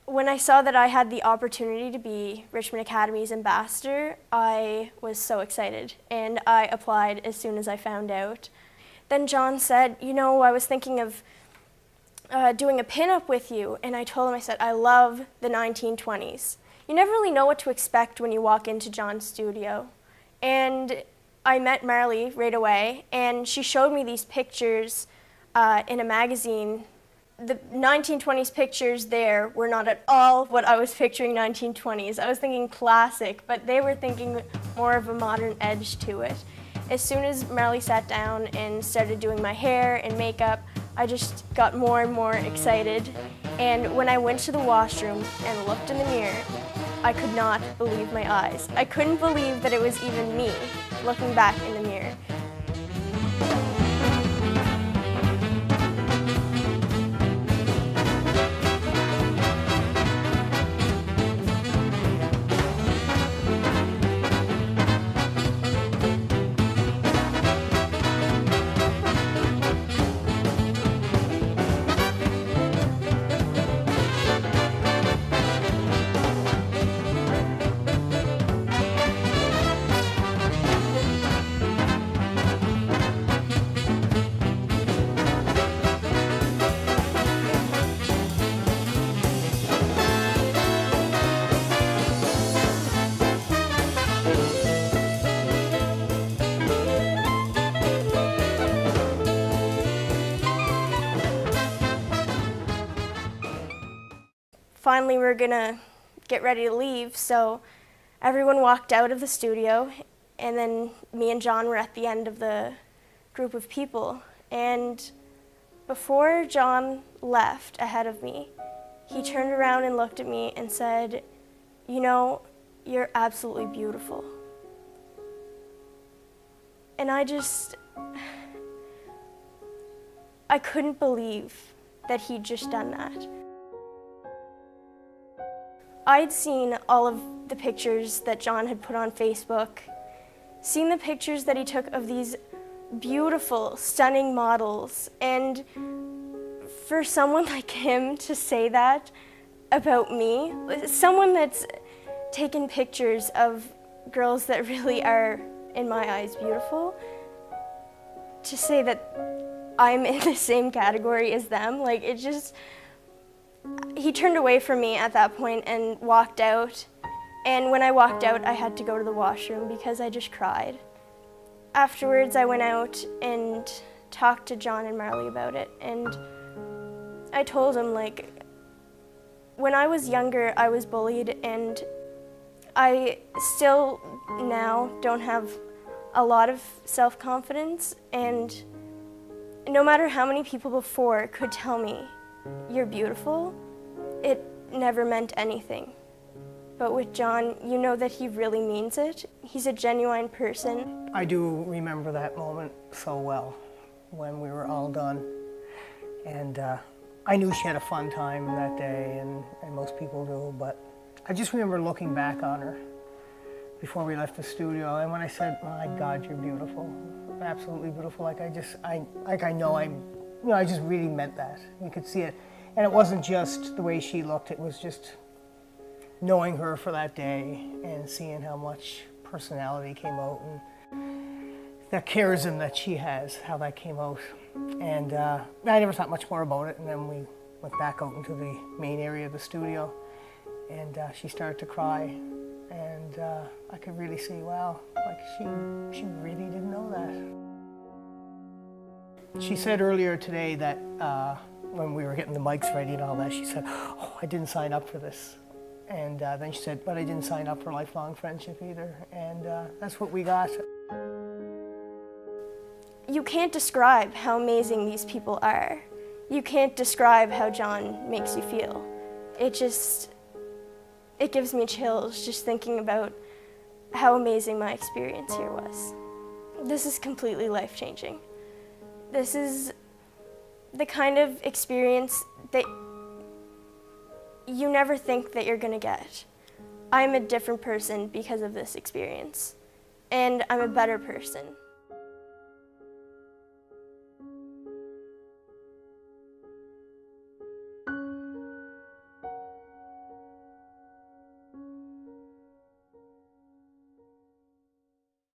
When I saw that I had the opportunity to be Richmond Academy's ambassador, I was so excited, and I applied as soon as I found out. Then John said, you know, I was thinking of doing a pinup with you, and I told him, I said, I love the 1920s. You never really know what to expect when you walk into John's studio. And I met Marley right away, and she showed me these pictures in a magazine. The 1920s pictures there were not at all what I was picturing 1920s. I was thinking classic, but they were thinking more of a modern edge to it. As soon as Marley sat down and started doing my hair and makeup, I just got more and more excited. And when I went to the washroom and looked in the mirror, I could not believe my eyes. I couldn't believe that it was even me looking back in the mirror. Finally, we were gonna get ready to leave, so everyone walked out of the studio, and then me and John were at the end of the group of people. And before John left ahead of me, he turned around and looked at me and said, you know, you're absolutely beautiful. And I couldn't believe that he'd just done that. I'd seen all of the pictures that John had put on Facebook, seen the pictures that he took of these beautiful, stunning models, and for someone like him to say that about me, someone that's taken pictures of girls that really are, in my eyes, beautiful, to say that I'm in the same category as them, like it just, he turned away from me at that point and walked out. And when I walked out, I had to go to the washroom because I just cried. Afterwards, I went out and talked to John and Marley about it. And I told him, like, when I was younger, I was bullied, and I still now don't have a lot of self-confidence. And no matter how many people before could tell me, you're beautiful, it never meant anything. But with John, you know that he really means it. He's a genuine person. I do remember that moment so well, when we were all done. And I knew she had a fun time that day, and most people do, but I just remember looking back on her before we left the studio, and when I said, my God, you're beautiful, absolutely beautiful, I just really meant that. You could see it. And it wasn't just the way she looked, it was just knowing her for that day and seeing how much personality came out and the charism that she has, how that came out. And I never thought much more about it, and then we went back out into the main area of the studio, and she started to cry, and I could really see, wow, like she really didn't know that. She said earlier today that when we were getting the mics ready and all that, she said, oh, I didn't sign up for this. And then she said, but I didn't sign up for lifelong friendship either. And that's what we got. You can't describe how amazing these people are. You can't describe how John makes you feel. It gives me chills just thinking about how amazing my experience here was. This is completely life-changing. This is the kind of experience that you never think that you're gonna get. I'm a different person because of this experience, and I'm a better person.